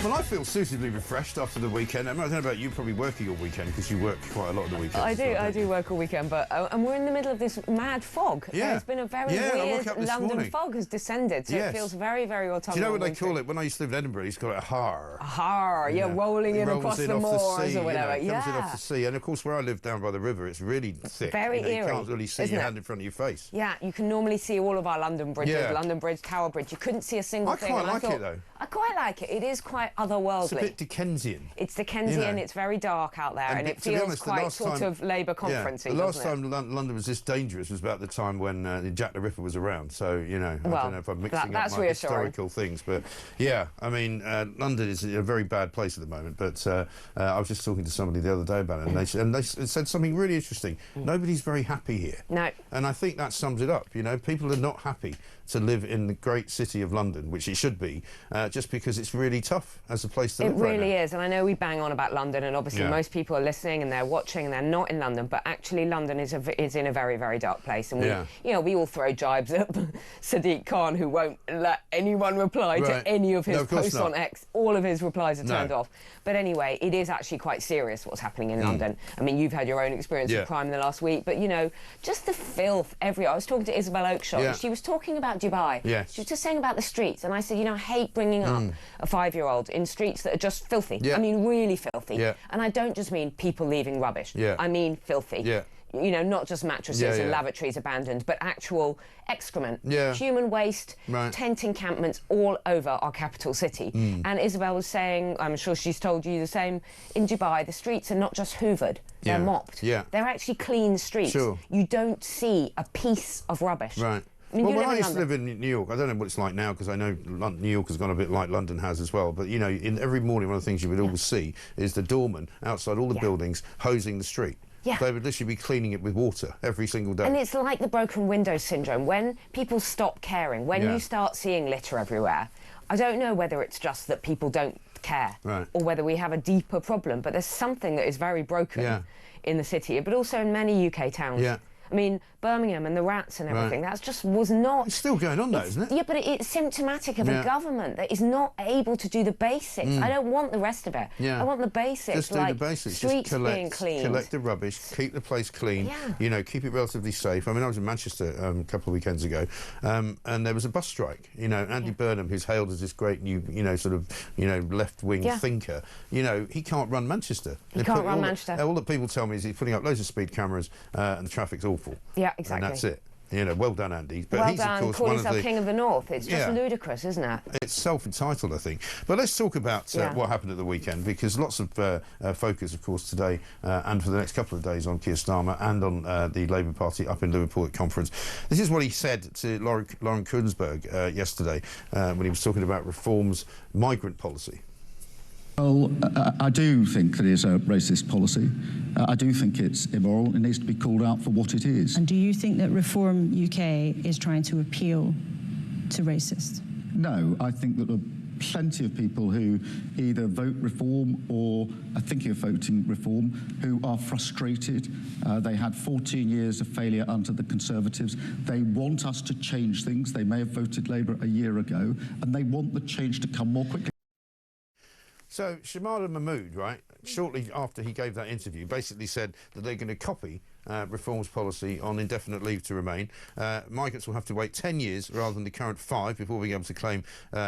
Well, I feel suitably refreshed after the weekend. I don't know about you, probably working all weekend because you work quite a lot of the weekend. I do work all weekend, but and we're in the middle of this mad fog. Yeah. There's been a very weird London fog has descended, so it feels very, very autumnal. Do you know what they call it? When I used to live in Edinburgh, he's called it a har. A har, rolling in across the moors or whatever. Comes in off the sea, and of course where I live down by the river, it's really thick. Very eerie. You can't really see your hand in front of your face. Yeah, you can normally see all of our London bridges, London Bridge, Tower Bridge. You couldn't see a single thing. I quite like it though. I quite like it. It is quite otherworldly. It's a bit Dickensian. It's Dickensian, it's very dark out there, and it feels quite sort of Labour conference-y, the last time London was this dangerous was about the time when Jack the Ripper was around, so, you know, I don't know if I'm mixing up my historical things, but, yeah, I mean, London is a very bad place at the moment, but I was just talking to somebody the other day about it, and they said something really interesting. Nobody's very happy here. No. And I think that sums it up, you know, people are not happy to live in the great city of London, which it should be, just because it's really tough as a place to live right now. It really is, and I know we bang on about London, and obviously most people are listening and they're watching and they're not in London, but actually London is in a very, very dark place, and we, you know, we all throw jibes at Sadiq Khan, who won't let anyone reply to any of his posts on X. All of his replies are turned off. But anyway, it is actually quite serious what's happening in London. I mean, you've had your own experience of crime in the last week, but, you know, just the filth everywhere. I was talking to Isabel Oakeshott, and she was talking about Dubai. She was just saying about the streets, and I said, you know, I hate bringing up a 5-year-old in streets that are just filthy. I mean, really filthy. And I don't just mean people leaving rubbish. I mean filthy. You know, not just mattresses and lavatories abandoned, but actual excrement, human waste, tent encampments all over our capital city. And Isabel was saying, I'm sure she's told you the same, in Dubai, the streets are not just hoovered, they're mopped. They're actually clean streets. You don't see a piece of rubbish. I mean, well, when I used to live in New York, I don't know what it's like now because I know New York has gone a bit like London has as well, but, you know, in every morning one of the things you would always see is the doorman outside all the buildings hosing the street. They would literally be cleaning it with water every single day. And it's like the broken window syndrome. When people stop caring, when you start seeing litter everywhere, I don't know whether it's just that people don't care or whether we have a deeper problem, but there's something that is very broken in the city, but also in many UK towns. I mean, Birmingham and the rats and everything, that's just was not... It's still going on though, isn't it? Yeah, but it's symptomatic of a government that is not able to do the basics. I don't want the rest of it. I want the basics, just do the basics. Streets just being clean. Collect the rubbish, keep the place clean, you know, keep it relatively safe. I mean, I was in Manchester a couple of weekends ago, and there was a bus strike. You know, Andy Burnham, who's hailed as this great new, you know, sort of, you know, left-wing thinker, you know, he can't run Manchester. He can't run Manchester. All that people tell me is he's putting up loads of speed cameras and the traffic's awful. Yeah, exactly. And that's it. You know, well done, Andy. But well he's, done, of course, calling himself King of the North. It's just ludicrous, isn't it? It's self-entitled, I think. But let's talk about what happened at the weekend, because lots of focus, of course, today and for the next couple of days on Keir Starmer and on the Labour Party up in Liverpool at conference. This is what he said to Lauren Kuenssberg yesterday when he was talking about reform's migrant policy. Well, I do think that it's a racist policy. I do think it's immoral. It needs to be called out for what it is. And do you think that Reform UK is trying to appeal to racists? No, I think that there are plenty of people who either vote Reform or are thinking of voting Reform who are frustrated. They had 14 years of failure under the Conservatives. They want us to change things. They may have voted Labour a year ago, and they want the change to come more quickly. So Shabana Mahmood, right, shortly after he gave that interview, basically said that they're going to copy Reform's policy on indefinite leave to remain. Migrants will have to wait 10 years rather than the current 5 before being able to claim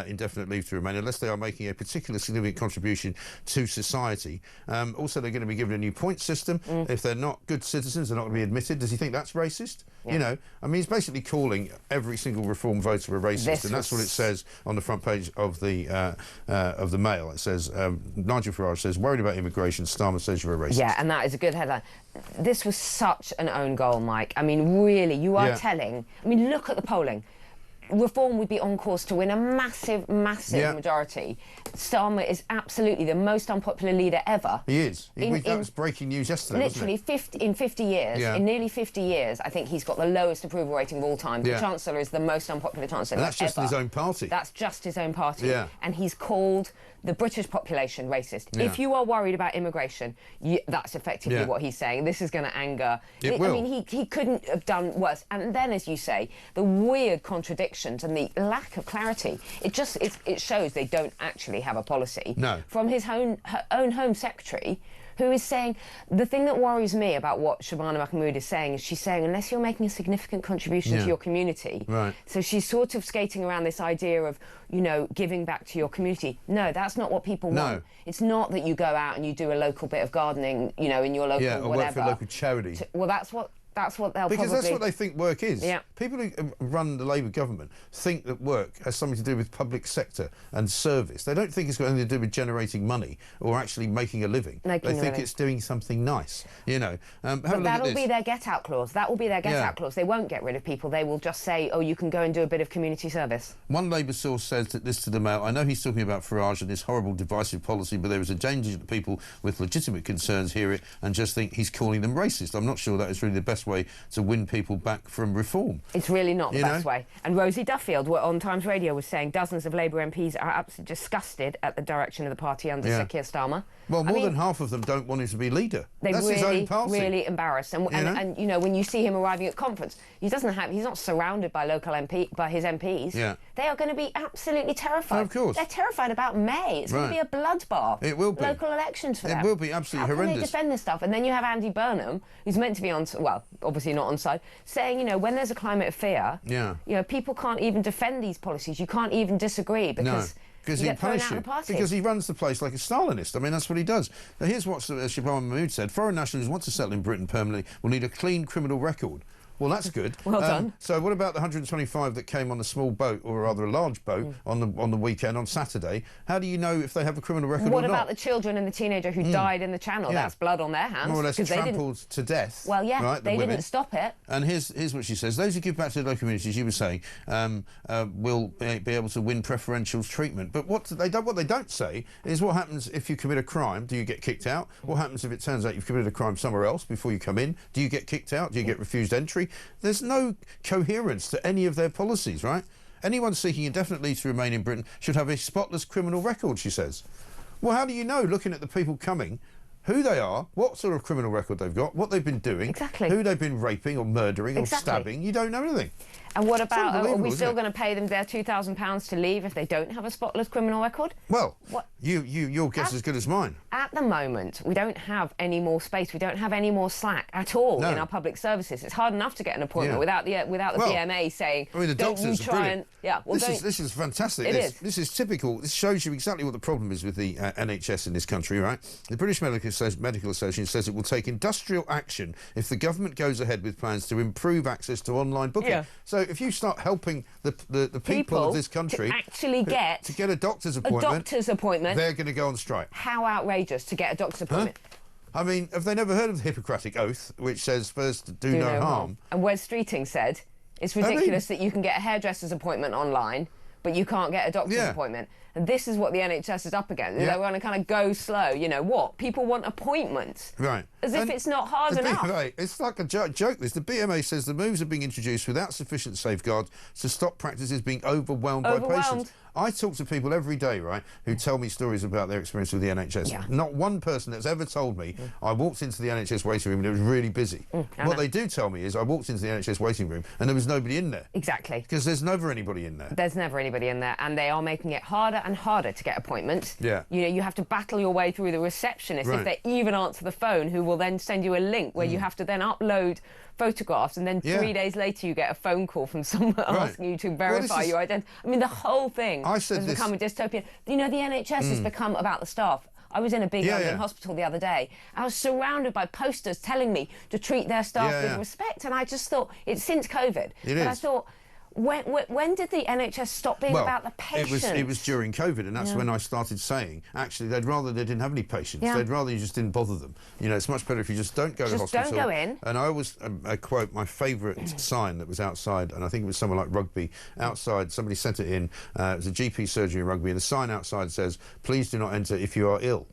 indefinite leave to remain, unless they are making a particularly significant contribution to society. Also, they're going to be given a new point system. If they're not good citizens, they're not going to be admitted. Does he think that's racist? You know, I mean, he's basically calling every single Reform voter a racist, and that's what it says on the front page of the Mail. It says, Nigel Farage says, worried about immigration, Starmer says you're a racist. Yeah, and that is a good headline. This was such an own goal, Mike. I mean, really, you are telling... I mean, look at the polling. Reform would be on course to win a massive, massive majority. Starmer is absolutely the most unpopular leader ever. He is. That was breaking news yesterday, literally, in 50 years, in nearly 50 years, I think he's got the lowest approval rating of all time. The Chancellor is the most unpopular Chancellor and that's just ever. his own party. That's just his own party. And he's called the British population racist. If you are worried about immigration, that's effectively what he's saying. This is going to anger... It will. I mean, he couldn't have done worse. And then, as you say, the weird contradiction elections and the lack of clarity, it shows they don't actually have a policy. No. From his own Home Secretary, who is saying, the thing that worries me about what Shabana Mahmood is saying is she's saying, unless you're making a significant contribution to your community. Right. So she's sort of skating around this idea of, you know, giving back to your community. No, that's not what people want. It's not that you go out and you do a local bit of gardening, you know, in your local or whatever. work for a local charity. Well, that's what they'll because that's what they think work is. Yeah. People who run the Labour government think that work has something to do with public sector and service. They don't think it's got anything to do with generating money or actually making a living. They think it's doing something nice, you know. But that'll be their get-out clause. That will be their get-out clause. They won't get rid of people. They will just say, oh, you can go and do a bit of community service. One Labour source says that this to the Mail, I know he's talking about Farage and this horrible divisive policy, but there is a danger that people with legitimate concerns hear it and just think he's calling them racist. I'm not sure that is really the best way to win people back from reform. It's really not the best way. And Rosie Duffield on Times Radio was saying dozens of Labour MPs are absolutely disgusted at the direction of the party under Sir Keir Starmer. Well, more than half of them don't want him to be leader. That's his own party. Really embarrassed. And you know, when you see him arriving at conference, he's not surrounded by his MPs. Yeah. They are going to be absolutely terrified. Oh, of course. They're terrified about May. It's going to be a bloodbath. It will be. Local elections for them. It will be absolutely horrendous. How can they defend this stuff? And then you have Andy Burnham, who's meant to be on, well, obviously not on side, saying, you know, when there's a climate of fear, you know, people can't even defend these policies. You can't even disagree because he punishes you. Because he runs the place like a Stalinist. I mean, that's what he does. Now, here's what Shabana Mahmood said. Foreign nationals who want to settle in Britain permanently will need a clean criminal record. Well, that's good. Well done. So what about the 125 that came on the small boat, or rather a large boat, on the weekend, on Saturday? How do you know if they have a criminal record or not? What about the children and the teenager who died in the Channel? That's blood on their hands. More or less trampled to death. Well, yeah, right, they didn't stop it. And here's what she says. Those who give back to the local communities, you were saying, will be able to win preferential treatment. But what they don't say is what happens if you commit a crime. Do you get kicked out? What happens if it turns out you've committed a crime somewhere else before you come in? Do you get kicked out? Do you get refused entry? There's no coherence to any of their policies, right? Anyone seeking indefinite leave to remain in Britain should have a spotless criminal record, she says. Well, how do you know, looking at the people coming, who they are, what sort of criminal record they've got, what they've been doing, who they've been raping or murdering or stabbing? You don't know anything. And what about, are we still going to pay them their £2,000 to leave if they don't have a spotless criminal record? Well, your guess is as good as mine. At the moment, we don't have any more space. We don't have any more slack at all in our public services. It's hard enough to get an appointment without the BMA saying, I mean, the doctors are brilliant. This is fantastic. This is typical. This shows you exactly what the problem is with the NHS in this country, right? The British Medical Association says it will take industrial action if the government goes ahead with plans to improve access to online booking. Yeah. So if you start helping the people of this country to actually get a doctor's appointment, they're going to go on strike. How outrageous to get a doctor's appointment. I mean, have they never heard of the Hippocratic Oath, which says first do no harm? And Wes Streeting said it's ridiculous that you can get a hairdresser's appointment online, but you can't get a doctor's appointment. And this is what the NHS is up against. They want to kind of go slow. You know what? People want appointments. Right. As if it's not hard enough. Right. It's like a joke, this. The BMA says the moves are being introduced without sufficient safeguards to stop practices being overwhelmed by patients. I talk to people every day, right, who tell me stories about their experience with the NHS. Yeah. Not one person that's ever told me, I walked into the NHS waiting room and it was really busy. What they do tell me is I walked into the NHS waiting room and there was nobody in there. Exactly. Because there's never anybody in there. There's never anybody in there, and they are making it harder and harder to get appointments. Yeah. You know, you have to battle your way through the receptionist if they even answer the phone, who will then send you a link where you have to then upload photographs, and then 3 days later you get a phone call from someone asking you to verify your identity. I mean, the whole thing has become a dystopian. You know, the NHS has become about the staff. I was in a big London hospital the other day. I was surrounded by posters telling me to treat their staff with respect, and I just thought, it's since COVID. I thought, when did the NHS stop being about the patients? It was during COVID, and that's when I started saying, actually, they'd rather they didn't have any patients. They'd rather you just didn't bother them. You know, it's much better if you just don't go to hospital. Just don't go in. And I always quote my favourite sign that was outside, and I think it was somewhere like Rugby, outside. Somebody sent it in. It was a GP surgery in Rugby, and the sign outside says, "Please do not enter if you are ill."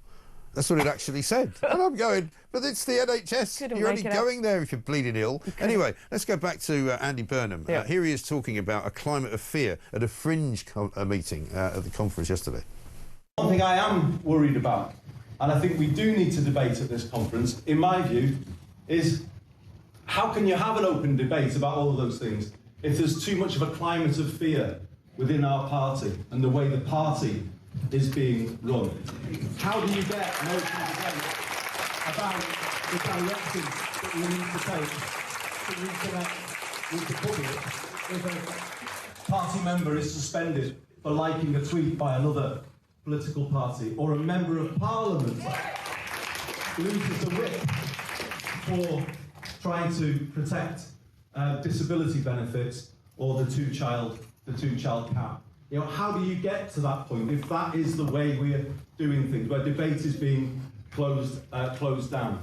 That's what it actually said. And I'm going, but it's the NHS. You're only going there if you're bleeding ill. Anyway, let's go back to Andy Burnham. Here he is talking about a climate of fear at a fringe meeting at the conference yesterday. One thing I am worried about, and I think we do need to debate at this conference, in my view, is how can you have an open debate about all of those things if there's too much of a climate of fear within our party and the way the party is being run? How do you get no debate about the directions that we need to take to reconnect with the public if a party member is suspended for liking a tweet by another political party, or a member of parliament loses a whip for trying to protect disability benefits or the two-child cap? You know, how do you get to that point if that is the way we're doing things, where debate is being closed down?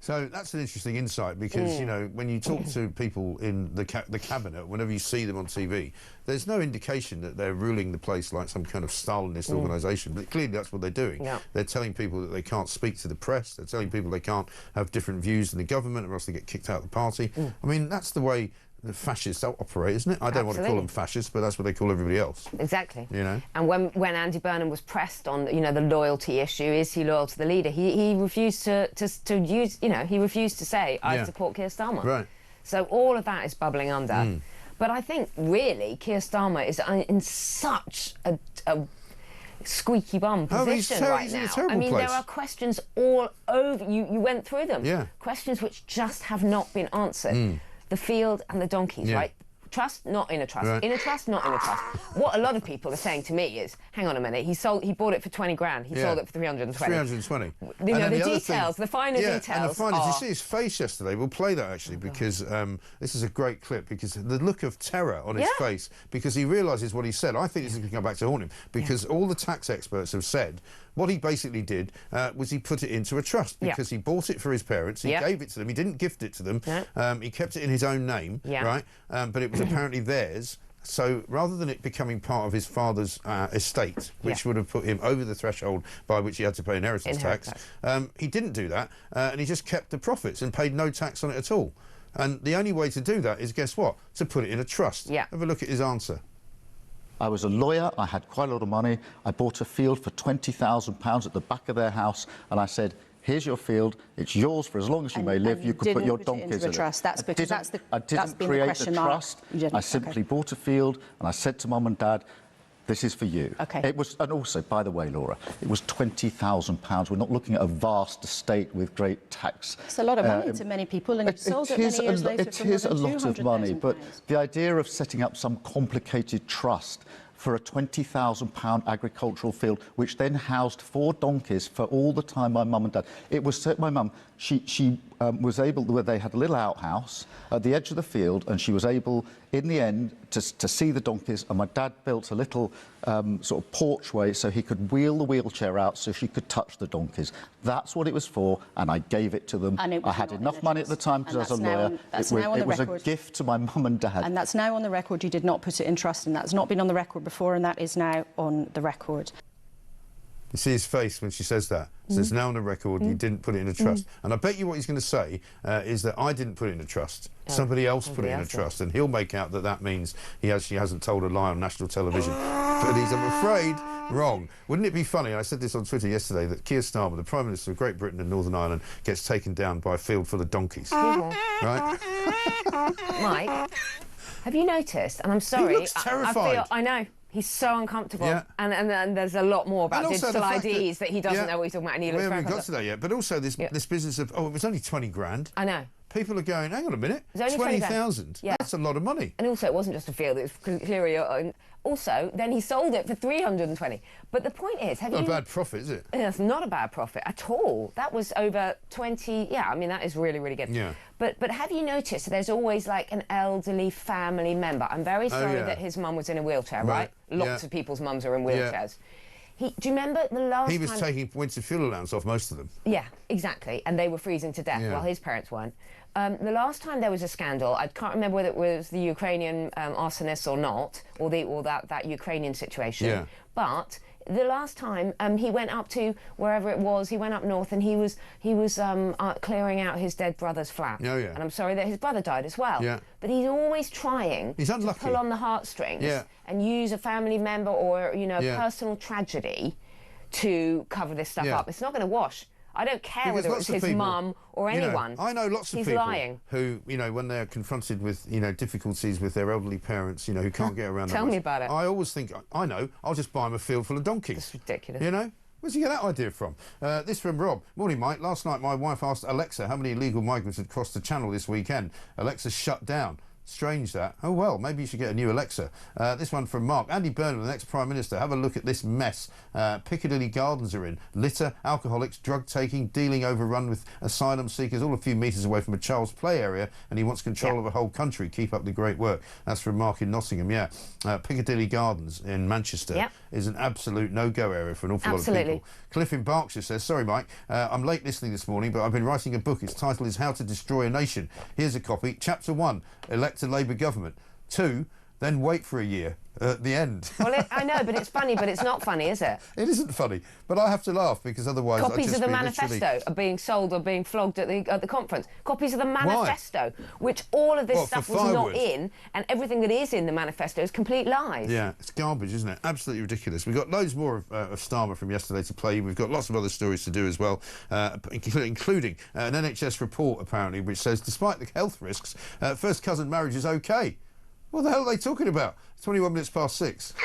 So that's an interesting insight, because you know, when you talk to people in the cabinet, whenever you see them on TV, there's no indication that they're ruling the place like some kind of Stalinist organisation. But clearly, that's what they're doing. Yeah. They're telling people that they can't speak to the press. They're telling people they can't have different views than the government, or else they get kicked out of the party. I mean, that's the way the fascists operate, isn't it? I don't want to call them fascists, but that's what they call everybody else. Exactly. You know. And when Andy Burnham was pressed on, you know, the loyalty issue, is he loyal to the leader? He refused to use, you know, he refused to say, I support Keir Starmer. Right. So all of that is bubbling under. But I think really Keir Starmer is in such a squeaky bum position right now. I mean, there are questions all over. You went through them. Yeah. Questions which just have not been answered. The field and the donkeys, right? Trust, not in a trust. Right. In a trust, not in a trust. What a lot of people are saying to me is, hang on a minute, he bought it for 20 grand. He sold it for 320. 320. You know, the details, the finer details. And the finer, did you see his face yesterday? We'll play that actually, because this is a great clip, because the look of terror on his face, because he realises what he said. I think this is going to come back to haunt him, because all the tax experts have said what he basically did was he put it into a trust, because he bought it for his parents, he gave it to them, he didn't gift it to them, he kept it in his own name, right? But it was apparently theirs. So rather than it becoming part of his father's estate, which would have put him over the threshold by which he had to pay inheritance tax, he didn't do that, and he just kept the profits and paid no tax on it at all. And the only way to do that is, guess what? To put it in a trust. Have a look at his answer. I was a lawyer, I had quite a lot of money. I bought a field for £20,000 at the back of their house, and I said, here's your field, it's yours for as long as you may live. You could put your donkeys in it. That's because I didn't create the trust. I simply bought a field, and I said to Mum and Dad, this is for you. Okay. It was, and also, by the way, Laura, it was £20,000. We're not looking at a vast estate with great tax. It's a lot of money to many people, and it sold it many years later. It is a lot of money, but the idea of setting up some complicated trust for a £20,000 agricultural field, which then housed 4 donkeys for all the time my mum and dad. It was my mum. She was able. They had a little outhouse at the edge of the field, and she was able, in the end, to see the donkeys. And my dad built a little sort of porchway so he could wheel the wheelchair out so she could touch the donkeys. That's what it was for, and I gave it to them. I had enough money at the time because I was a lawyer. It was a gift to my mum and dad. And that's now on the record. You did not put it in trust, and that's not been on the record before, and that is now on the record. You see his face when she says that. So it's now on the record, you didn't put it in a trust. And I bet you what he's going to say is that I didn't put it in a trust. Somebody else put it in a trust. And he'll make out that that means he actually hasn't told a lie on national television. But he's, I'm afraid, wrong. Wouldn't it be funny, I said this on Twitter yesterday, that Keir Starmer, the Prime Minister of Great Britain and Northern Ireland, gets taken down by a field full of donkeys. Right? Mike, have you noticed, and I'm sorry, he looks terrified. I know. He's so uncomfortable, and there's a lot more about digital IDs that he doesn't know what he's talking about, and he looks we haven't got to that yet, but also this business of, oh, it was only 20 grand. I know. People are going, hang on a minute, 20,000? Yeah. That's a lot of money. And also, it wasn't just a field, it was clearly... Also, then he sold it for 320. But the point is... Not a bad profit, is it? It's not a bad profit at all. That was over 20... Yeah, I mean, that is really, really good. Yeah. But have you noticed there's always, like, an elderly family member? I'm very sorry that his mum was in a wheelchair, right? Lots of people's mums are in wheelchairs. Do you remember the last time... He was taking winter fuel allowance off most of them. Yeah, exactly. And they were freezing to death while his parents weren't. The last time there was a scandal, I can't remember whether it was the Ukrainian arsonists or not, or that Ukrainian situation, but the last time he went up to wherever it was, he went up north, and he was clearing out his dead brother's flat. And I'm sorry that his brother died as well. But he's always trying to pull on the heartstrings and use a family member or, you know, personal tragedy to cover this stuff up. It's not going to wash. I don't care whether it's his mum or anyone. I know lots of He's people lying. who, when they're confronted with, difficulties with their elderly parents, who can't get around. Tell me about it. I always think, I know, I'll just buy him a field full of donkeys. That's ridiculous. Where'd you get that idea from? This from Rob. Morning, Mike. Last night my wife asked Alexa how many illegal migrants had crossed the channel this weekend. Alexa shut down. Strange that. Oh well, maybe you should get a new Alexa. This one from Mark. Andy Burnham, the next Prime Minister. Have a look at this mess. Piccadilly Gardens are in. Litter, alcoholics, drug taking, dealing overrun with asylum seekers, all a few metres away from a child's play area, and he wants control of a whole country. Keep up the great work. That's from Mark in Nottingham, Piccadilly Gardens in Manchester is an absolute no-go area for an awful lot of people. Cliff in Berkshire says, sorry Mike, I'm late listening this morning, but I've been writing a book. Its title is How to Destroy a Nation. Here's a copy. Chapter 1, elect a Labour government. 2, then wait for a year at the end. Well, I know, but it's funny, but it's not funny, is it? It isn't funny, but I have to laugh because otherwise copies of the manifesto are being sold or being flogged at the conference. Copies of the manifesto, which all of this stuff was not in, and everything that is in the manifesto is complete lies. Yeah, it's garbage, isn't it? Absolutely ridiculous. We've got loads more of Starmer from yesterday to play. We've got lots of other stories to do as well, including an NHS report, apparently, which says despite the health risks, first cousin marriage is OK. What the hell are they talking about? 21 minutes past 6.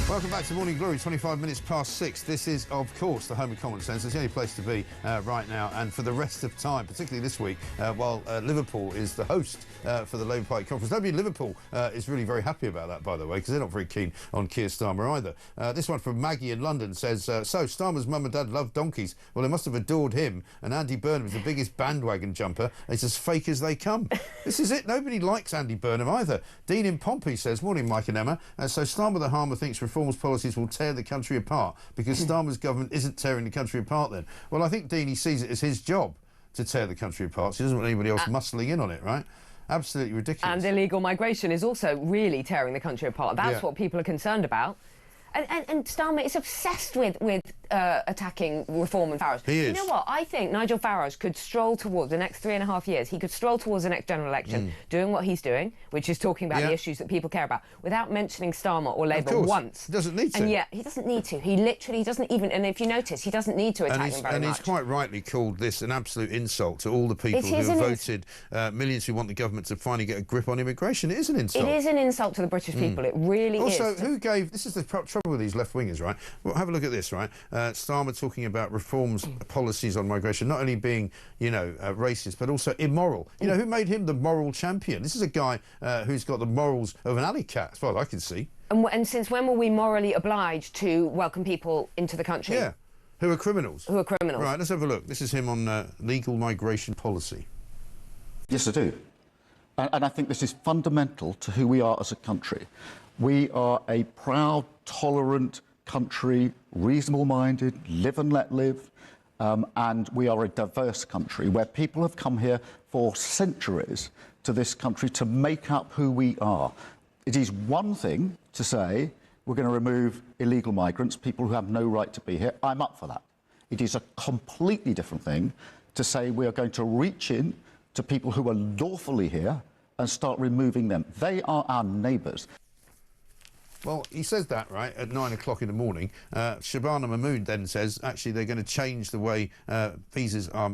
Welcome back to Morning Glory, 25 minutes past 6. This is, of course, the home of common sense. It's the only place to be right now and for the rest of time, particularly this week, while Liverpool is the host for the Labour Party conference. Nobody in Liverpool is really very happy about that, by the way, because they're not very keen on Keir Starmer either. This one from Maggie in London says, so Starmer's mum and dad love donkeys. Well, they must have adored him, and Andy Burnham is the biggest bandwagon jumper. It's as fake as they come. This is it. Nobody likes Andy Burnham either. Dean in Pompey says, morning, Mike and Emma. So Starmer the Harmer thinks reforms policies will tear the country apart because Starmer's government isn't tearing the country apart then. Well, I think Dean, he sees it as his job to tear the country apart. So he doesn't want anybody else muscling in on it, right? Absolutely ridiculous. And illegal migration is also really tearing the country apart. That's what people are concerned about. And Starmer is obsessed with attacking reform and Farage. He is. You know what? I think Nigel Farage could stroll towards the next 3.5 years. He could stroll towards the next general election, doing what he's doing, which is talking about the issues that people care about, without mentioning Starmer or Labour once. He doesn't need to. And yet, he doesn't need to. He literally doesn't even. And if you notice, he doesn't need to attack them very much. And he's quite rightly called this an absolute insult to all the people who have voted, millions who want the government to finally get a grip on immigration. It is an insult. It is an insult to the British people. It really is. Also, who gave... This is the trouble with these left-wingers, right? Well, have a look at this, right? Starmer talking about reforms policies on migration not only being, racist, but also immoral. Who made him the moral champion? This is a guy who's got the morals of an alley cat, as far as I can see. And since when were we morally obliged to welcome people into the country? Yeah, who are criminals. Who are criminals. Right, let's have a look. This is him on legal migration policy. Yes, I do. And I think this is fundamental to who we are as a country. We are a proud, tolerant country, reasonable-minded, live and let live, and we are a diverse country where people have come here for centuries to this country to make up who we are. It is one thing to say we're going to remove illegal migrants, people who have no right to be here. I'm up for that. It is a completely different thing to say we are going to reach in to people who are lawfully here and start removing them. They are our neighbours. Well, he says that, right, at 9 o'clock in the morning. Shabana Mahmood then says, actually, they're going to change the way visas are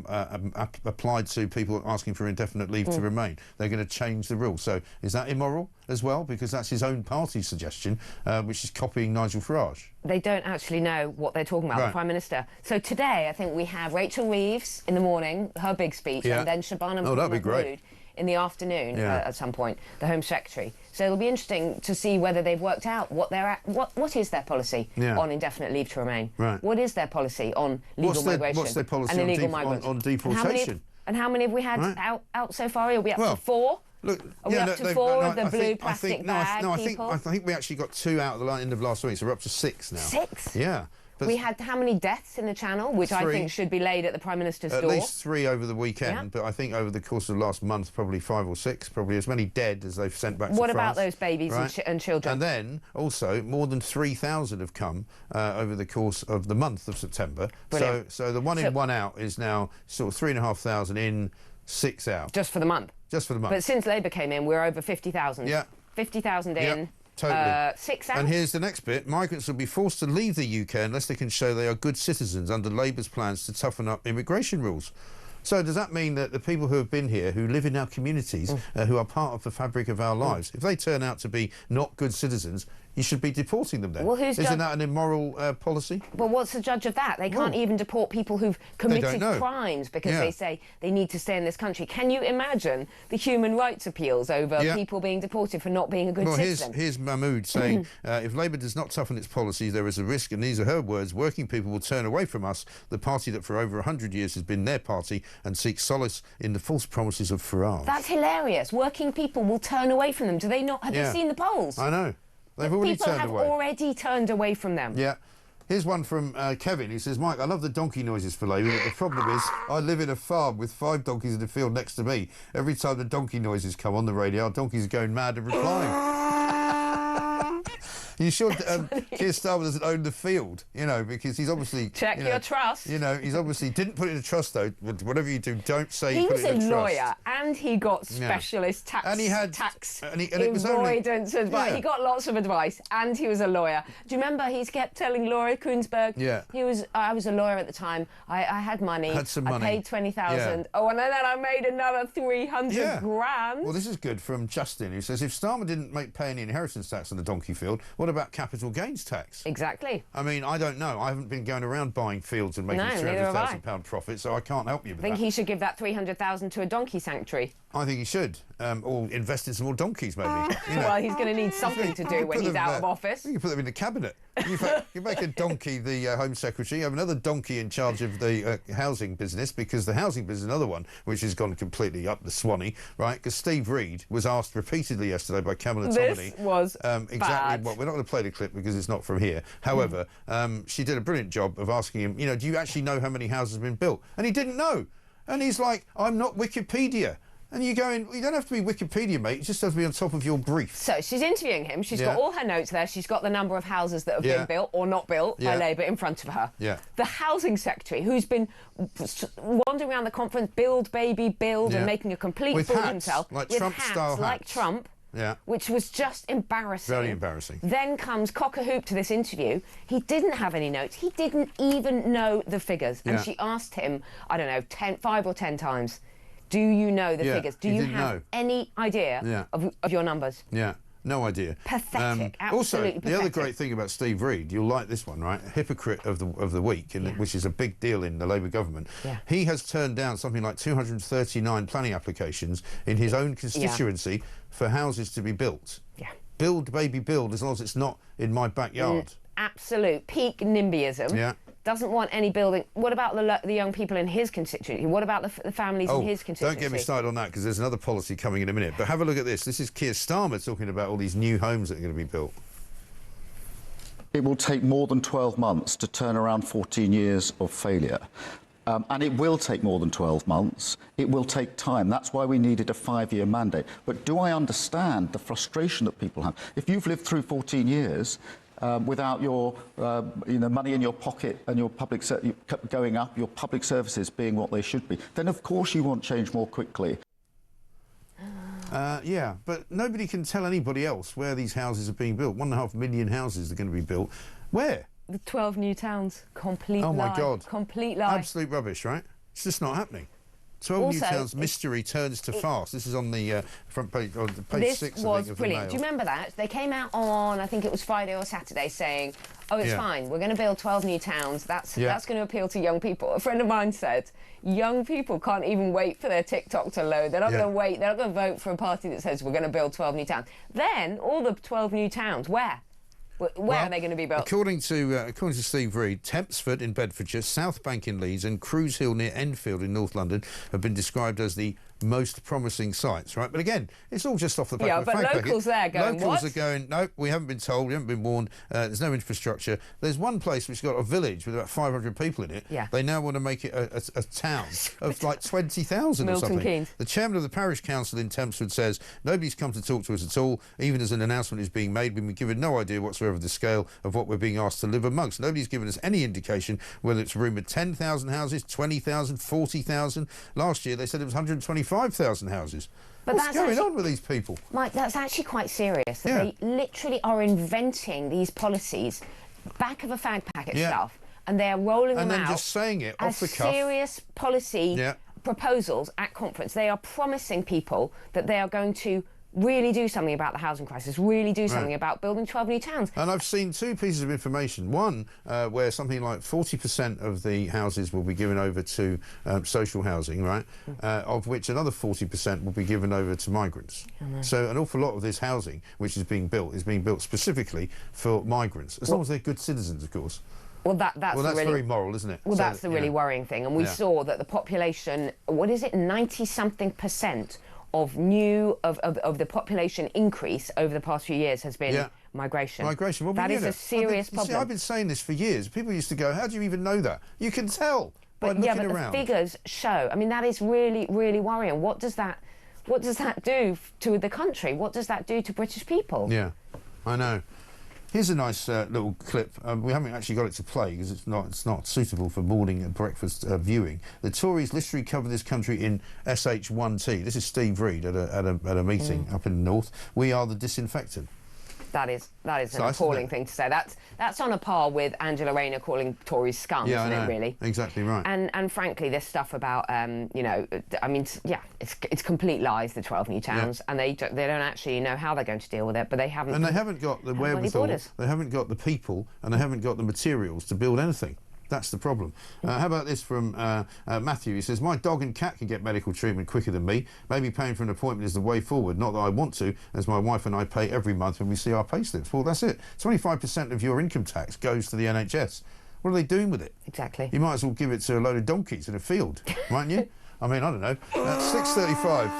applied to people asking for indefinite leave to remain. They're going to change the rules. So is that immoral as well? Because that's his own party suggestion, which is copying Nigel Farage. They don't actually know what they're talking about, the Prime Minister. So today, I think we have Rachel Reeves in the morning, her big speech, and then Shabana Mahmood in the afternoon at some point, the Home Secretary. So it'll be interesting to see whether they've worked out what is their policy on indefinite leave to remain. Right. What is their policy on legal migration? What's their policy and illegal migrants? on deportation? And how many have we had out so far? Are we up to 4? Look, are we up to 4 of the blue plastic bag people? I think we actually got 2 out at the end of last week, so we're up to 6 now. 6? Yeah. But we had how many deaths in the Channel, which 3, I think should be laid at the Prime Minister's door? At least 3 over the weekend, but I think over the course of the last month, probably 5 or 6, probably as many dead as they've sent back to France. What about those babies and children? And then, also, more than 3,000 have come over the course of the month of September. Brilliant. So the one in, one out is now sort of 3,500 in, 6 out. Just for the month? Just for the month. But since Labour came in, we're over 50,000. Yeah. 50,000 in, Totally. 6 hours. And here's the next bit. Migrants will be forced to leave the UK unless they can show they are good citizens under Labour's plans to toughen up immigration rules. So does that mean that the people who have been here, who live in our communities, who are part of the fabric of our lives, if they turn out to be not good citizens, you should be deporting them then? Well, Isn't that an immoral policy? Well, what's the judge of that? They can't even deport people who've committed crimes because they say they need to stay in this country. Can you imagine the human rights appeals over people being deported for not being a good citizen? Here's Mahmood saying, if Labour does not toughen its policies, there is a risk, and these are her words, working people will turn away from us, the party that for over 100 years has been their party, and seek solace in the false promises of Farage. That's hilarious. Working people will turn away from them. Do they not? Have you seen the polls? I know. They've already turned away. People have already turned away from them. Yeah. Here's one from Kevin. He says, Mike, I love the donkey noises for Labour, but the problem is I live in a farm with 5 donkeys in the field next to me. Every time the donkey noises come on the radio, our donkeys are going mad and replying. You sure Keir Starmer doesn't own the field, you know, because he's obviously... Check your trust. You know, he's obviously didn't put it in a trust, though. Whatever you do, don't say he put it in a trust. He was a lawyer, and he got specialist tax and he had, tax and it was avoidance advice. He got lots of advice, and he was a lawyer. Do you remember he kept telling Laura Kuenssberg? Yeah. I was a lawyer at the time. I had money. Had some money. I paid 20,000. Oh, and then I made another 300 grand. Well, this is good from Justin, who says, if Starmer didn't pay any inheritance tax on the donkey field, what about capital gains tax? Exactly. I mean, I don't know. I haven't been going around buying fields and making £300,000 profit, so I can't help you with that. I think he should give that 300,000 to a donkey sanctuary. I think he should. Or invest in some more donkeys, maybe. You know. Well, he's going to need something to do when he's out of office. You can put them in the cabinet. You make a donkey the Home Secretary, you have another donkey in charge of the housing business, because the housing business is another one which has gone completely up the Swanee, right? Because Steve Reid was asked repeatedly yesterday by Kamala Tominey. This was exactly bad. what. We're not going to play the clip because it's not from here. However, she did a brilliant job of asking him, you know, do you actually know how many houses have been built? And he didn't know. And he's like, I'm not Wikipedia. And you're going, you don't have to be Wikipedia, mate. You just have to be on top of your brief. So she's interviewing him. She's got all her notes there. She's got the number of houses that have been built or not built by Labour in front of her. Yeah. The housing secretary, who's been wandering around the conference, build, baby, build, and making a complete fool of himself. Like with Trump-style hats. Like Trump. Yeah. Which was just embarrassing. Very embarrassing. Then comes cock-a-hoop to this interview. He didn't have any notes. He didn't even know the figures. And she asked him, I don't know, 5 or 10 times, do you know the figures? Do you have any idea of your numbers? Yeah. No idea. Pathetic. Absolutely also, pathetic. the other great thing about Steve Reid, you'll like this one, right? Hypocrite of the week, which is a big deal in the Labour government. Yeah. He has turned down something like 239 planning applications in his own constituency for houses to be built. Yeah. Build, baby, build, as long as it's not in my backyard. Absolute peak NIMBYism. Yeah. Doesn't want any building. What about the young people in his constituency? What about the families in his constituency? Don't get me started on that, because there's another policy coming in a minute. But have a look at this. This is Keir Starmer talking about all these new homes that are going to be built. It will take more than 12 months to turn around 14 years of failure. And it will take more than 12 months. It will take time. That's why we needed a 5-year mandate. But do I understand the frustration that people have? If you've lived through 14 years... without your money in your pocket and your public going up, your public services being what they should be, then of course you want change more quickly. Yeah, but nobody can tell anybody else where these houses are being built. 1.5 million houses are going to be built. Where? The 12 new towns. Complete lie. Oh my God. Complete lie. Absolute rubbish, right? It's just not happening. 12 new towns, mystery turns to farce. This is on the front page, on page 6, I think, This was of brilliant. the Do you remember that? They came out on, I think it was Friday or Saturday, saying, oh, it's fine, we're going to build 12 new towns. That's going to appeal to young people. A friend of mine said, young people can't even wait for their TikTok to load. They're not going to wait. They're not going to vote for a party that says we're going to build 12 new towns. Then, all the 12 new towns, where? Where are they going to be built? According to Steve Reid, Tempsford in Bedfordshire, South Bank in Leeds and Cruise Hill near Enfield in North London have been described as the most promising sites, right? But again, it's all just off the back of the fact packet. Locals there going, Locals are going, no, we haven't been told, we haven't been warned, there's no infrastructure. There's one place which has got a village with about 500 people in it. Yeah. They now want to make it a town of like 20,000 or something. Keynes. The chairman of the parish council in Tempsford says, nobody's come to talk to us at all, even as an announcement is being made. We've been given no idea whatsoever of the scale of what we're being asked to live amongst. Nobody's given us any indication whether it's rumoured 10,000 houses, 20,000, 40,000. Last year they said it was 125,000. 25,000 houses. But what's going on with these people? Mike, that's actually quite serious. That they literally are inventing these policies, back of a fag packet stuff, and they're rolling them out. And then just saying it off the cuff. Serious policy proposals at conference. They are promising people that they are going to really do something about the housing crisis, really do something about building 12 new towns. And I've seen two pieces of information. One, where something like 40% of the houses will be given over to social housing, right? Of which another 40% will be given over to migrants. So an awful lot of this housing, which is being built specifically for migrants, as long as they're good citizens, of course. Well, that's really, very moral, isn't it? Well, so, that's the really worrying thing. And we saw that the population, what is it, 90-something% of the population increase over the past few years has been migration. Migration. Well, that is a serious problem. See, I've been saying this for years. People used to go, how do you even know that? You can tell by looking around. The figures show. I mean, that is really, really worrying. What does that do to the country? What does that do to British people? Yeah, I know. Here's a nice little clip. We haven't actually got it to play because it's not suitable for morning and breakfast viewing. The Tories literally cover this country in SH1T. This is Steve Reid at a meeting up in the north. We are the disinfectant. That is an appalling thing to say. That's on a par with Angela Rayner calling Tories scum, isn't it, really? Exactly right. And frankly, this stuff about, you know, I mean, it's complete lies, the 12 new towns, and they don't actually know how they're going to deal with it, but they haven't. And they haven't got the wherewithal, they haven't got the people, and they haven't got the materials to build anything. That's the problem. How about this from Matthew? He says, my dog and cat can get medical treatment quicker than me. Maybe paying for an appointment is the way forward. Not that I want to, as my wife and I pay every month when we see our payslips. Well, that's it. 25% of your income tax goes to the NHS. What are they doing with it? Exactly. You might as well give it to a load of donkeys in a field, mightn't you? I mean, I don't know. 6:35.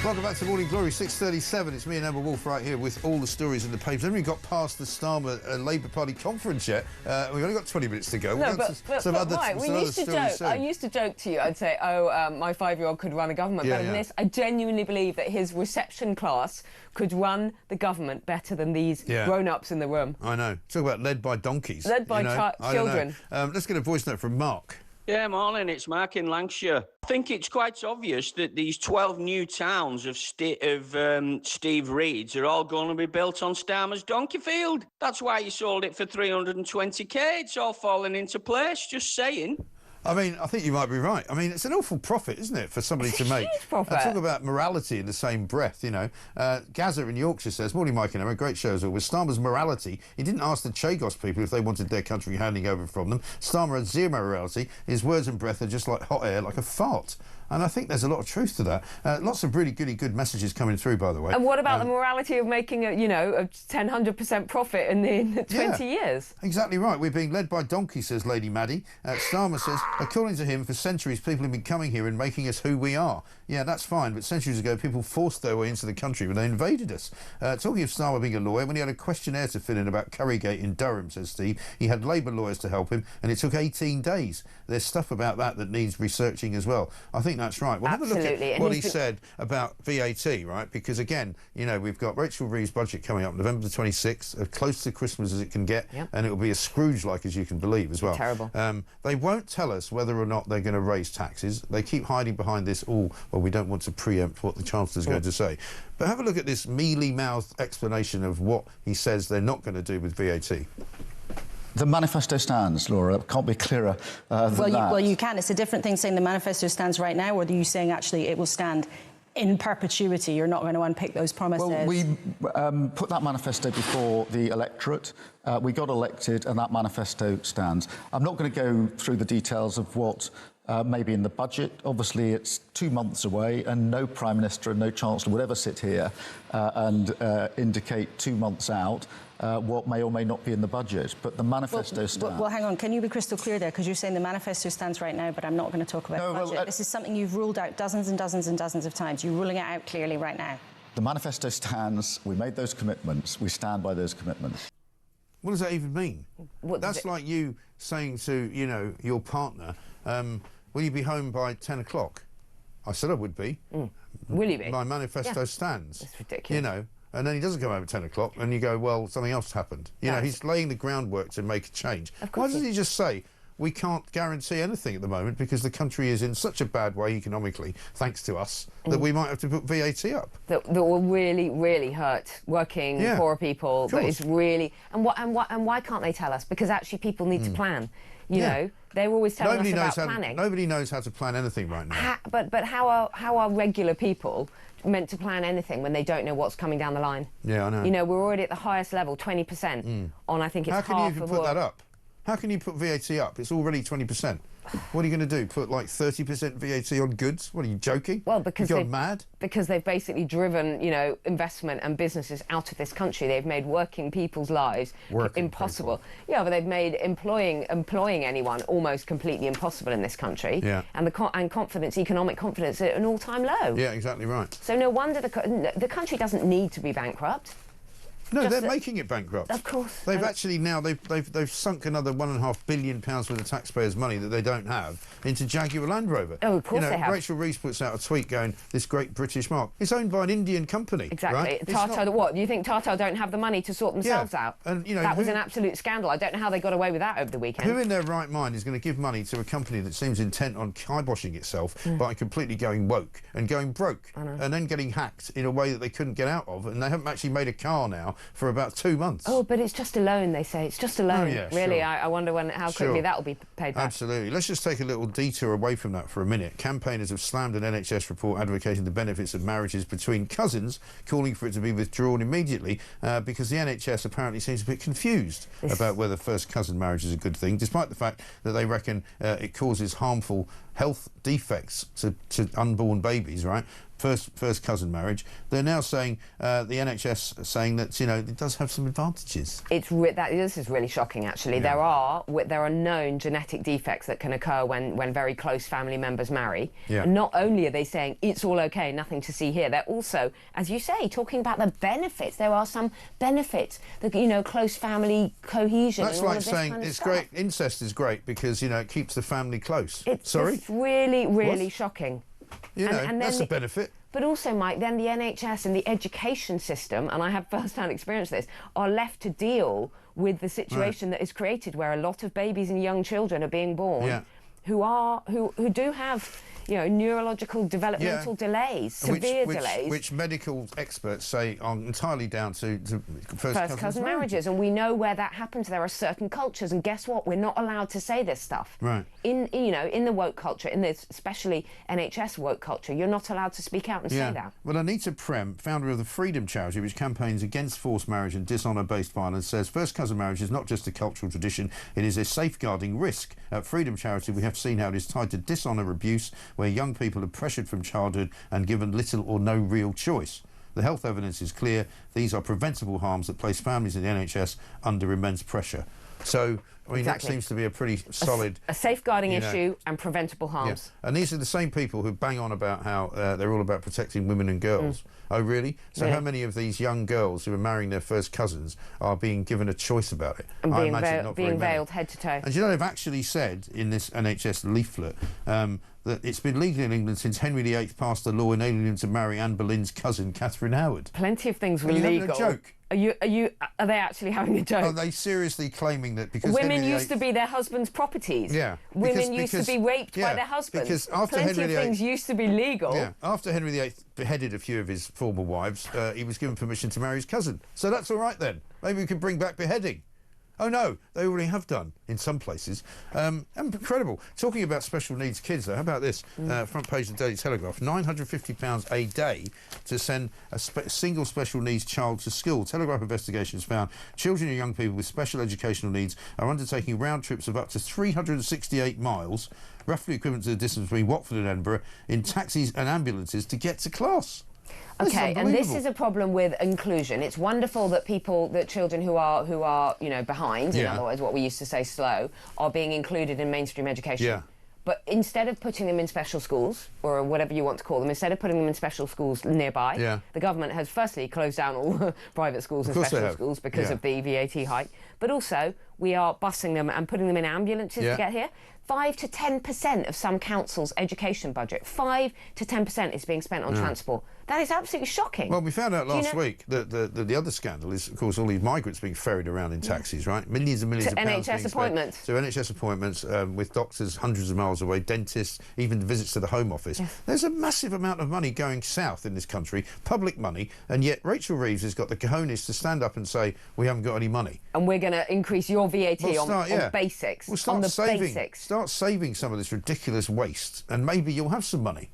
Welcome back to Morning Glory, 6:37. It's me and Emma Woolf right here with all the stories in the papers. We haven't even got past the Starmer Labour Party conference yet. We've only got 20 minutes to go. No, but Mike, we used to joke. I used to joke to you. I'd say, my 5-year-old could run a government better than this. I genuinely believe that his reception class could run the government better than these grown-ups in the room. I know. Talk about led by donkeys. Led by children. Let's get a voice note from Mark. Yeah, morning, it's Mark in Lancashire. I think it's quite obvious that these 12 new towns of Steve Reid's are all going to be built on Starmer's donkey field. That's why he sold it for 320k. It's all falling into place, just saying. I mean, I think you might be right. I mean, it's an awful profit, isn't it, for somebody to make? Huge profit. Talk about morality in the same breath, you know. Gaza in Yorkshire says, morning, Mike and Emma, great show as always. Starmer's morality, he didn't ask the Chagos people if they wanted their country handing over from them. Starmer had zero morality. His words and breath are just like hot air, like a fart. And I think there's a lot of truth to that. Lots of really good messages coming through, by the way. And what about the morality of making a 100% profit in the 20 years? Exactly right. We're being led by donkeys, says Lady Maddie. Starmer says, according to him, for centuries people have been coming here and making us who we are. Yeah, that's fine, but centuries ago people forced their way into the country when they invaded us. Talking of Starmer being a lawyer, when he had a questionnaire to fill in about Currygate in Durham, says Steve, he had Labour lawyers to help him, and it took 18 days. There's stuff about that needs researching as well. I think that's right. Well, absolutely. Have a look at what he said about VAT, right? Because, again, you know, we've got Rachel Reeves' budget coming up November the 26th, as close to Christmas as it can get, and it will be as Scrooge-like as you can believe as well. Terrible. They won't tell us whether or not they're going to raise taxes. They keep hiding behind this, well, we don't want to preempt what the Chancellor's going to say. But have a look at this mealy-mouthed explanation of what he says they're not going to do with VAT. The manifesto stands, Laura. It can't be clearer than that. Well, you can. It's a different thing saying the manifesto stands right now, or are you saying actually it will stand in perpetuity? You're not going to unpick those promises. Well, we put that manifesto before the electorate. We got elected, and that manifesto stands. I'm not going to go through the details of what maybe in the budget. Obviously, it's 2 months away, and no Prime Minister and no Chancellor would ever sit here and indicate 2 months out what may or may not be in the budget. But the manifesto stands. Well, hang on. Can you be crystal clear there? Because you're saying the manifesto stands right now, but I'm not going to talk about the budget. Well, this is something you've ruled out dozens and dozens and dozens of times. You're ruling it out clearly right now. The manifesto stands. We made those commitments. We stand by those commitments. What does that even mean? That's like you saying to, you know, your partner, will you be home by 10 o'clock? I said I would be. Will you be? My manifesto stands. That's ridiculous. You know, and then he doesn't come home at 10 o'clock, and you go, well, something else happened. You know, he's laying the groundwork to make a change. Why doesn't he just say, we can't guarantee anything at the moment because the country is in such a bad way economically, thanks to us, that we might have to put VAT up. That will really, really hurt working, poorer people. That is really... And why can't they tell us? Because actually people need to plan. You know, they're always telling us about planning. Nobody knows how to plan anything right now. But how are regular people meant to plan anything when they don't know what's coming down the line? Yeah, I know. You know, we're already at the highest level, 20% on, I think it's half of... How can you even put that up? How can you put VAT up? It's already 20%. What are you going to do? Put like 30% VAT on goods? What are you joking? Well, because you've gone mad. Because they've basically driven, you know, investment and businesses out of this country. They've made working people's lives impossible. Yeah, but they've made employing anyone almost completely impossible in this country. Yeah. And confidence, economic confidence, at an all-time low. Yeah, exactly right. So no wonder the country doesn't need to be bankrupt. No, they're making it bankrupt. Of course. They've actually now they've sunk another £1.5 billion worth of taxpayers' money that they don't have into Jaguar Land Rover. Oh, of course they have. Rachel Reeves puts out a tweet going, "This great British mark." It's owned by an Indian company. Exactly. Right? Tata, what? Do you think Tata don't have the money to sort themselves out? And you know that was an absolute scandal. I don't know how they got away with that over the weekend. Who in their right mind is going to give money to a company that seems intent on kiboshing itself by completely going woke and going broke and then getting hacked in a way that they couldn't get out of? And they haven't actually made a car now for about 2 months. Oh, but it's just a loan, they say. It's just a loan. Oh, yeah, really, sure. I wonder how quickly that will be paid back. Absolutely. Let's just take a little detour away from that for a minute. Campaigners have slammed an NHS report advocating the benefits of marriages between cousins, calling for it to be withdrawn immediately because the NHS apparently seems a bit confused about whether first cousin marriage is a good thing, despite the fact that they reckon it causes harmful health defects to unborn babies, right? First cousin marriage. They're now saying the NHS are saying that it does have some advantages. This is really shocking, actually. Yeah. There are known genetic defects that can occur when very close family members marry. Yeah. And not only are they saying it's all okay, nothing to see here, they're also, as you say, talking about the benefits. There are some benefits, close family cohesion. That's and all like of this saying kind of it's stuff. great. Incest is great because it keeps the family close. It's really, really shocking. And that's a benefit. But also, Mike, then the NHS and the education system, and I have first-hand experience of this, are left to deal with the situation that is created where a lot of babies and young children are being born who do have neurological developmental delays, severe delays. Which medical experts say are entirely down to first cousin marriages. And we know where that happens. There are certain cultures, and guess what? We're not allowed to say this stuff. Right. In the woke culture, in this especially NHS woke culture, you're not allowed to speak out and say that. Well, Anita Prem, founder of the Freedom Charity, which campaigns against forced marriage and dishonour-based violence, says first cousin marriage is not just a cultural tradition, it is a safeguarding risk. At Freedom Charity, we have seen how it is tied to dishonour, abuse, where young people are pressured from childhood and given little or no real choice. The health evidence is clear. These are preventable harms that place families in the NHS under immense pressure. So, I mean, that seems to be a pretty solid... A safeguarding issue and preventable harms. Yeah. And these are the same people who bang on about how they're all about protecting women and girls. Oh, really? So how many of these young girls who are marrying their first cousins are being given a choice about it? And I imagine not being very many. veiled head to toe. And they've actually said in this NHS leaflet that it's been legal in England since Henry VIII passed a law enabling him to marry Anne Boleyn's cousin, Catherine Howard. Plenty of things were legal. legal. Are you having a joke? Are they actually having a joke? Are they seriously claiming that because women used to be their husbands' properties? Yeah. Women used to be raped by their husbands. Because after Plenty Henry of VIII, things used to be legal. Yeah. After Henry VIII beheaded a few of his former wives, he was given permission to marry his cousin. So that's all right then. Maybe we can bring back beheading. Oh no, they already have done in some places. Incredible. Talking about special needs kids, though, how about this? Front page of the Daily Telegraph: £950 a day to send a single special needs child to school. Telegraph investigations found children and young people with special educational needs are undertaking round trips of up to 368 miles, roughly equivalent to the distance between Watford and Edinburgh, in taxis and ambulances to get to class. Okay, and this is a problem with inclusion. It's wonderful that children who are behind, in other words, what we used to say slow, are being included in mainstream education. Yeah. But instead of putting them in special schools, or whatever you want to call them, instead of putting them in special schools nearby, the government has firstly closed down all private schools and special schools because of the VAT hike. But also, we are busing them and putting them in ambulances to get here. 5 to 10% of some councils' education budget, 5 to 10% is being spent on transport. That is absolutely shocking. Well, we found out last week that the other scandal is, of course, all these migrants being ferried around in taxis, right? Millions and millions of pounds NHS appointments. To NHS appointments with doctors hundreds of miles away, dentists, even visits to the Home Office. Yes. There's a massive amount of money going south in this country, public money, and yet Rachel Reeves has got the cojones to stand up and say, we haven't got any money. And we're going to increase your VAT on basics, on the basics. Start saving some of this ridiculous waste, and maybe you'll have some money.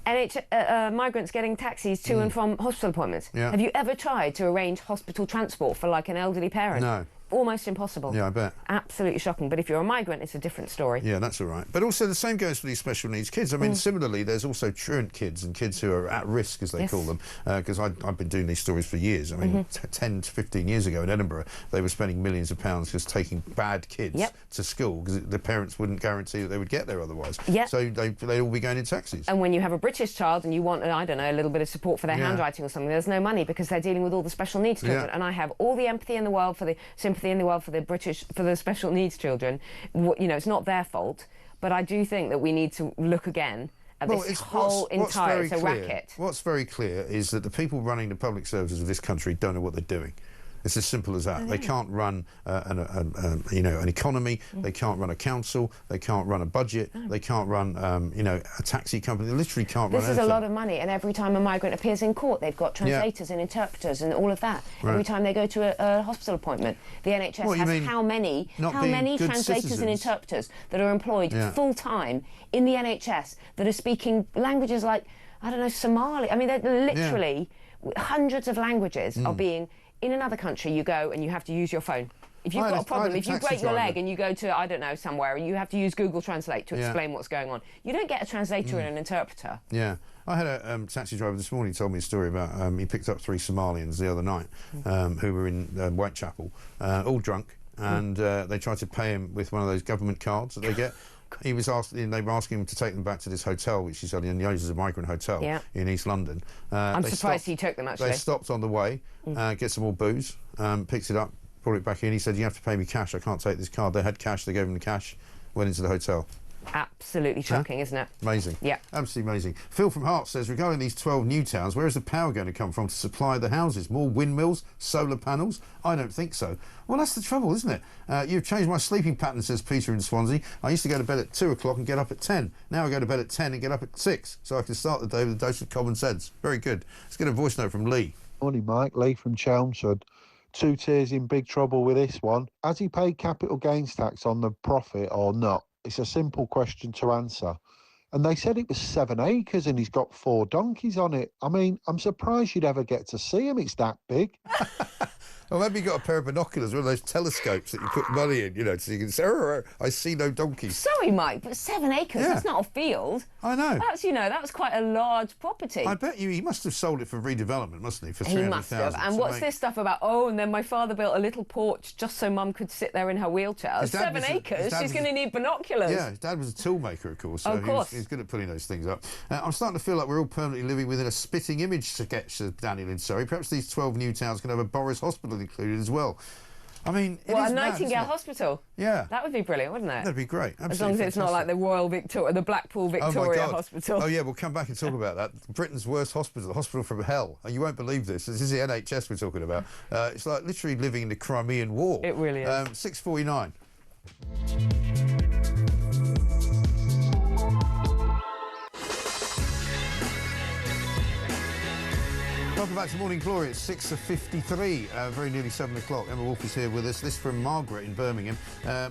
Migrants getting taxis to and from hospital appointments. Yeah. Have you ever tried to arrange hospital transport for, like, an elderly parent? No. Almost impossible. Yeah, I bet. Absolutely shocking. But if you're a migrant, it's a different story. Yeah, that's all right. But also the same goes for these special needs kids. I mean, similarly, there's also truant kids and kids who are at risk, as they call them, because I've been doing these stories for years. I mean, 10 to 15 years ago in Edinburgh, they were spending millions of pounds just taking bad kids to school because the parents wouldn't guarantee that they would get there otherwise. Yep. So they'd all be going in taxis. And when you have a British child and you want, I don't know, a little bit of support for their handwriting or something, there's no money because they're dealing with all the special needs children. And I have all the empathy in the world for the sympathy in the world for the for the special needs children. You know, it's not their fault, but I do think that we need to look again at this whole entire racket. What's very clear is that the people running the public services of this country don't know what they're doing. It's as simple as that. They can't run an economy. They can't run a council. They can't run a budget. They can't run a taxi company. They literally can't run anything. This is a lot of money, and every time a migrant appears in court, they've got translators and interpreters and all of that. Right. Every time they go to a hospital appointment, the NHS has how many translators and interpreters that are employed full time in the NHS that are speaking languages like, I don't know, Somali. I mean, they're literally hundreds of languages are being. In another country, you go and you have to use your phone. If you've got a problem, if you break your leg and you go to, I don't know, somewhere, and you have to use Google Translate to explain what's going on, you don't get a translator and an interpreter. Yeah. I had a taxi driver this morning told me a story about he picked up 3 Somalians the other night who were in Whitechapel, all drunk, and they tried to pay him with one of those government cards that they get. They were asking him to take them back to this hotel, which he said he knows is a migrant hotel in East London. I'm surprised he took them, actually. They stopped on the way, get some more booze, picked it up, brought it back in. He said, you have to pay me cash, I can't take this card. They had cash, they gave him the cash, went into the hotel. Absolutely shocking, isn't it? Amazing. Yeah. Absolutely amazing. Phil from Hearts says, regarding these 12 new towns, where is the power going to come from to supply the houses? More windmills? Solar panels? I don't think so. Well, that's the trouble, isn't it? You've changed my sleeping pattern, says Peter in Swansea. I used to go to bed at 2 o'clock and get up at 10. Now I go to bed at 10 and get up at 6, so I can start the day with a dose of common sense. Very good. Let's get a voice note from Lee. Morning, Mike. Lee from Chelmsford. 2 tiers in big trouble with this one. Has he paid capital gains tax on the profit or not? It's a simple question to answer. And they said it was 7 acres and he's got 4 donkeys on it. I mean, I'm surprised you'd ever get to see him. It's that big. Well, maybe you got a pair of binoculars, one of those telescopes that you put money in, you know, so you can say, I see no donkeys. Sorry, Mike, but 7 acres, that's not a field. I know. That's, that was quite a large property. I bet you he must have sold it for redevelopment, mustn't he, for 300,000? He must have. And what's this stuff about, and then my father built a little porch just so Mum could sit there in her wheelchair. 7 acres, she's going to need binoculars. Yeah, his dad was a toolmaker, of course, so he's good at putting those things up. I'm starting to feel like we're all permanently living within a spitting image sketch of Daniel in Surrey. Perhaps these 12 new towns can have a Boris Hospital included as well. I mean, a Nightingale Hospital. Yeah, that would be brilliant, wouldn't it? That'd be great. Absolutely as long as it's not like the Blackpool Victoria Hospital. Oh yeah, we'll come back and talk about that. Britain's worst hospital, the hospital from hell. And you won't believe this. This is the NHS we're talking about. It's like literally living in the Crimean War. It really is. 6:49. Welcome back to Morning Glory. It's 6:53, very nearly 7 o'clock. Emma Woolf is here with us. This from Margaret in Birmingham.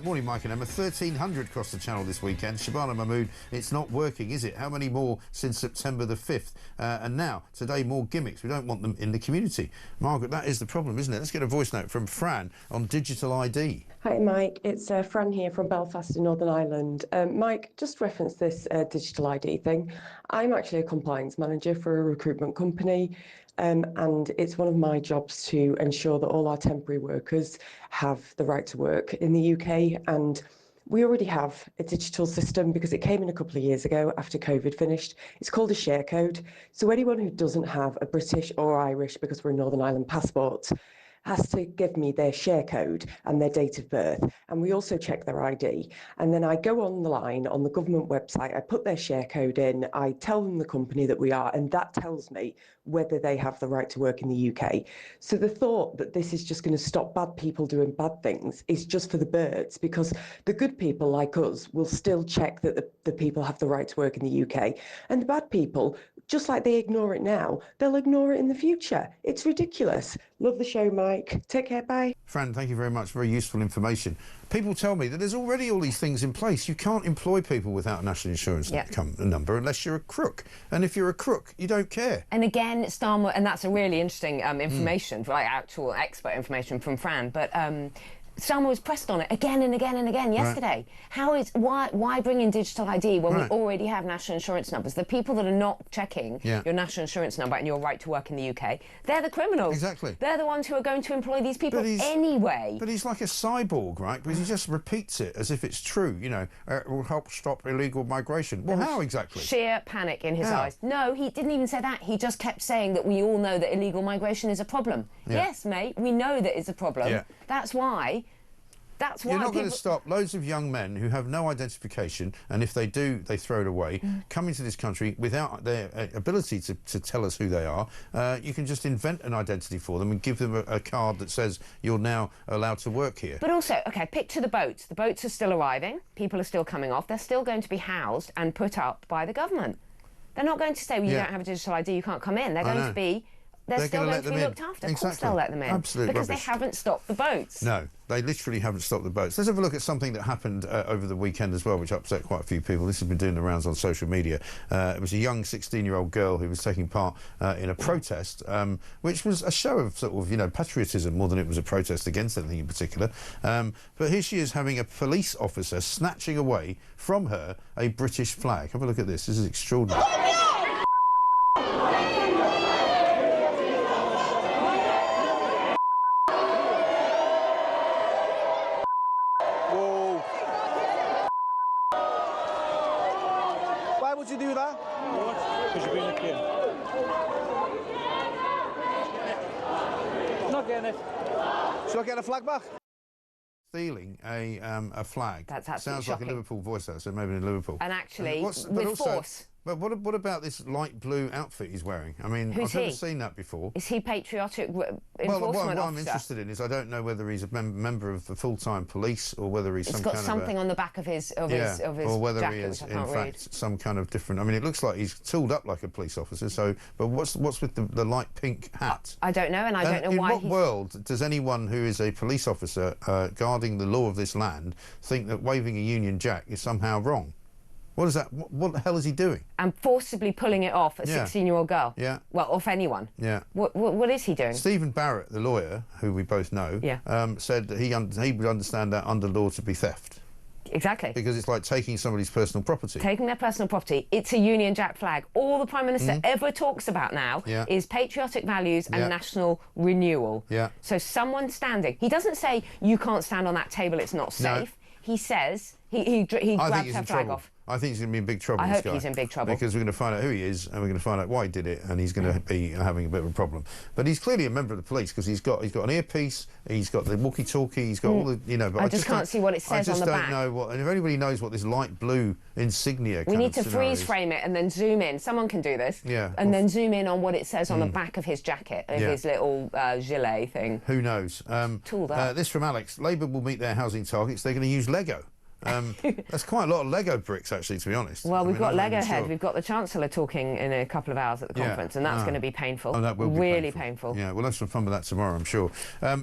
Morning, Mike and Emma. 1,300 crossed the channel this weekend. Shabana Mahmood, it's not working, is it? How many more since September the 5th? And now, today, more gimmicks. We don't want them in the community. Margaret, that is the problem, isn't it? Let's get a voice note from Fran on digital ID. Hi, Mike. It's Fran here from Belfast in Northern Ireland. Mike, just reference this digital ID thing. I'm actually a compliance manager for a recruitment company. And it's one of my jobs to ensure that all our temporary workers have the right to work in the UK. And we already have a digital system because it came in a couple of years ago after COVID finished. It's called a share code. So anyone who doesn't have a British or Irish, because we're a Northern Ireland passport, has to give me their share code and their date of birth, and we also check their ID. And then I go online on the government website, I put their share code in, I tell them the company that we are, and that tells me whether they have the right to work in the UK. So the thought that this is just going to stop bad people doing bad things is just for the birds, because the good people like us will still check that the people have the right to work in the UK, and the bad people, just like they ignore it now, they'll ignore it in the future. It's ridiculous. Love the show, Mike. Take care, bye. Fran, thank you very much. Very useful information. People tell me that there's already all these things in place. You can't employ people without a national insurance number unless you're a crook. And if you're a crook, you don't care. And again, Starmer, and that's a really interesting information, like actual expert information from Fran, but Starmer was pressed on it again and again and again yesterday. Right. Why bring in digital ID when we already have national insurance numbers? The people that are not checking your national insurance number and your right to work in the UK, they're the criminals. Exactly. They're the ones who are going to employ these people anyway. But he's like a cyborg, right? Because he just repeats it as if it's true, you know, it will help stop illegal migration. Well, how exactly? Sheer panic in his eyes. No, he didn't even say that. He just kept saying that we all know that illegal migration is a problem. Yes, mate, we know that it's a problem. That's why you're not going to stop loads of young men who have no identification, and if they do, they throw it away, coming to this country without their ability to tell us who they are. You can just invent an identity for them and give them a card that says you're now allowed to work here. But also, OK, picture the boats. The boats are still arriving. People are still coming off. They're still going to be housed and put up by the government. They're not going to say, well, you don't have a digital ID, you can't come in. They're going to be... They're still going to be looked after. Of course they'll let them in. Absolute because rubbish. They haven't stopped the boats. No, they literally haven't stopped the boats. Let's have a look at something that happened over the weekend as well, which upset quite a few people. This has been doing the rounds on social media. It was a young 16-year-old girl who was taking part in a protest, which was a show of sort of, you know, patriotism more than it was a protest against anything in particular. But here she is having a police officer snatching away from her a British flag. Have a look at this. This is extraordinary. Why would you do that? Because you're being a kid. Not getting it. Should I get a flag back? Stealing a flag. That's absolutely sounds shocking. like a Liverpool voice, that, so maybe in Liverpool. And actually, with force. But what about this light blue outfit he's wearing? I mean, I've never seen that before. Is he patriotic enforcement what officer? I'm interested in is I don't know whether he's a member of the full-time police or whether he's got something on the back of his or whether jacket, he is which I can't in read. fact some kind of different. I mean, it looks like he's tooled up like a police officer. So, but what's with the light pink hat? I don't know, and I don't know why. In what world does anyone who is a police officer guarding the law of this land think that waving a Union Jack is somehow wrong? What is that? What the hell is he doing? And forcibly pulling it off a 16-year-old girl. Yeah. Well, off anyone. Yeah. What is he doing? Stephen Barrett, the lawyer, who we both know, said that he would understand that under law to be theft. Exactly. Because it's like taking somebody's personal property. Taking their personal property. It's a Union Jack flag. All the Prime Minister ever talks about now is patriotic values and national renewal. Yeah. So someone standing... He doesn't say, you can't stand on that table, it's not safe. No. He says... He grabs her flag off. I think he's going to be in big trouble. I hope he's in big trouble. Because we're going to find out who he is and we're going to find out why he did it, and he's going to be having a bit of a problem. But he's clearly a member of the police because he's got an earpiece, he's got the walkie-talkie, he's got all the, you know... But I just can't see what it says on the back. I just don't know what... And if anybody knows what this light blue insignia We need to freeze frame it and then zoom in. Someone can do this. Yeah. And then zoom in on what it says on the back of his jacket, of his little gilet thing. Who knows? Tooled up. This from Alex. Labour will meet their housing targets. They're going to use Lego. That's quite a lot of Lego bricks, actually, to be honest. Well, we've got Lego Head. We've got the Chancellor talking in a couple of hours at the conference, and that's going to be painful. Oh, that will be really painful. Yeah, we'll have some fun with that tomorrow, I'm sure.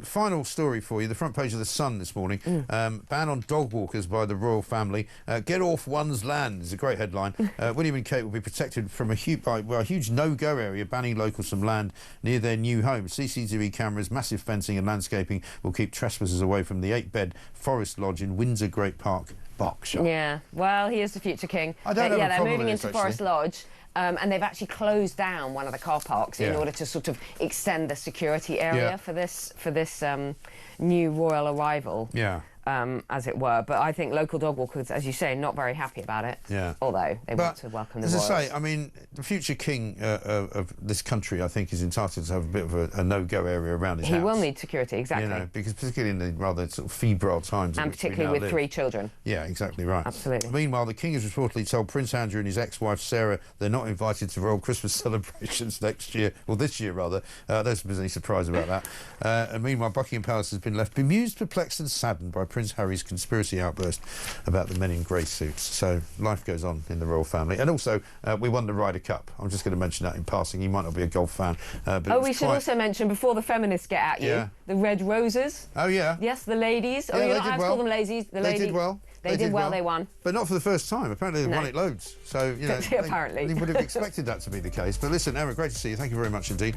Final story for you, the front page of The Sun this morning. Ban on dog walkers by the royal family. Get off one's land is a great headline. William and Kate will be protected from a huge no-go area, banning locals from land near their new home. CCTV cameras, massive fencing and landscaping will keep trespassers away from the 8-bed Forest Lodge in Windsor Great Park, Berkshire. Yeah, well, he is the future king. I don't know. Yeah, they're moving into Forest Lodge. And they've actually closed down one of the car parks in order to sort of extend the security area for this new royal arrival. Yeah. as it were. But I think local dog walkers, as you say, not very happy about it. Yeah. Although they want to welcome the royals. royals. As I say, I mean, the future king of this country, I think, is entitled to have a bit of a no-go area around his house. He will need security, exactly. You know, because particularly in the rather sort of febrile times. And particularly with 3 children. Yeah, exactly right. Absolutely. Meanwhile, the king has reportedly told Prince Andrew and his ex-wife Sarah they're not invited to royal Christmas celebrations next year, or this year rather. There's been any surprise about that. And meanwhile, Buckingham Palace has been left bemused, perplexed and saddened by Prince Harry's conspiracy outburst about the men in grey suits. So life goes on in the royal family. And also, we won the Ryder Cup. I'm just going to mention that in passing. You might not be a golf fan. But we should also mention, before the feminists get at you, the Red Roses. Oh, yeah. Yes, the ladies. Yeah, you're not allowed to call them ladies. They did well. They did well, they won. But not for the first time. Apparently they won it loads. So, you know, apparently. They would have expected that to be the case. But listen, Emma, great to see you. Thank you very much indeed.